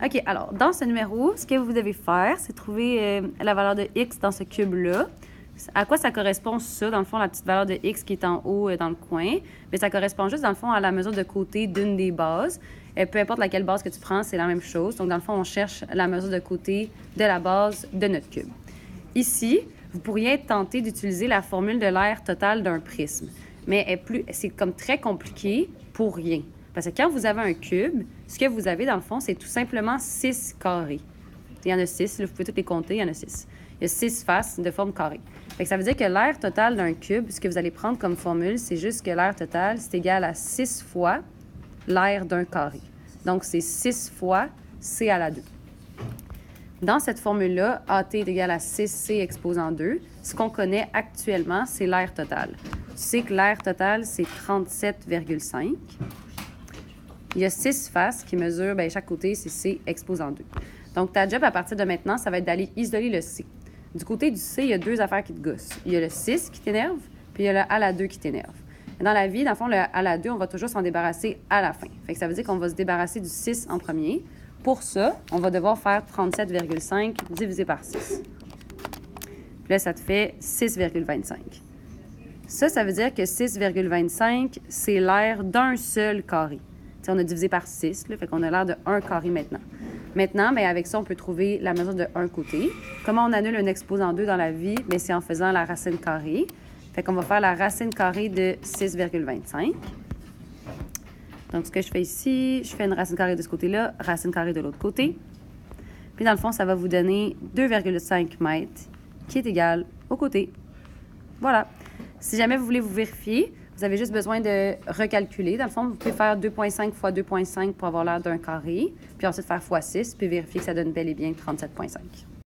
OK, alors, dans ce numéro, ce que vous devez faire, c'est trouver la valeur de x dans ce cube-là. À quoi ça correspond, ça, dans le fond, la petite valeur de x qui est en haut dans le coin? Bien, ça correspond juste, dans le fond, à la mesure de côté d'une des bases. Peu importe laquelle base que tu prends, c'est la même chose. Donc, dans le fond, on cherche la mesure de côté de la base de notre cube. Ici, vous pourriez être tenté d'utiliser la formule de l'aire totale d'un prisme. Mais c'est comme très compliqué pour rien. Parce que quand vous avez un cube, ce que vous avez, dans le fond, c'est tout simplement 6 carrés. Il y en a 6, là, vous pouvez toutes les compter, il y en a 6. Il y a 6 faces de forme carrée. Fait que ça veut dire que l'aire totale d'un cube, ce que vous allez prendre comme formule, c'est juste que l'aire totale, c'est égal à 6 fois l'aire d'un carré. Donc, c'est 6 fois c à la 2. Dans cette formule-là, AT est égal à 6C exposant 2. Ce qu'on connaît actuellement, c'est l'aire totale. Tu sais que l'aire totale, c'est 37,5. Il y a 6 faces qui mesurent, bien, chaque côté, c'est C exposant 2. Donc, ta job à partir de maintenant, ça va être d'aller isoler le C. Du côté du C, il y a 2 affaires qui te gossent. Il y a le 6 qui t'énerve, puis il y a le A à la 2 qui t'énerve. Dans la vie, dans le fond, le A à la 2, on va toujours s'en débarrasser à la fin. Fait que ça veut dire qu'on va se débarrasser du 6 en premier. Pour ça, on va devoir faire 37,5 divisé par 6. Puis là, ça te fait 6,25. Ça veut dire que 6,25, c'est l'aire d'un seul carré. T'sais, on a divisé par 6, là, fait qu'on a l'aire de 1 carré maintenant. Maintenant, bien, avec ça, on peut trouver la mesure de un côté. Comment on annule un exposant 2 dans la vie? Bien, c'est en faisant la racine carrée. Fait qu'on va faire la racine carrée de 6,25. Donc, ce que je fais ici, je fais une racine carrée de ce côté-là, racine carrée de l'autre côté. Puis, dans le fond, ça va vous donner 2,5 mètres, qui est égal au côté. Voilà. Si jamais vous voulez vous vérifier, vous avez juste besoin de recalculer. Dans le fond, vous pouvez faire 2,5 fois 2,5 pour avoir l'aire d'un carré, puis ensuite faire fois 6, puis vérifier que ça donne bel et bien 37,5.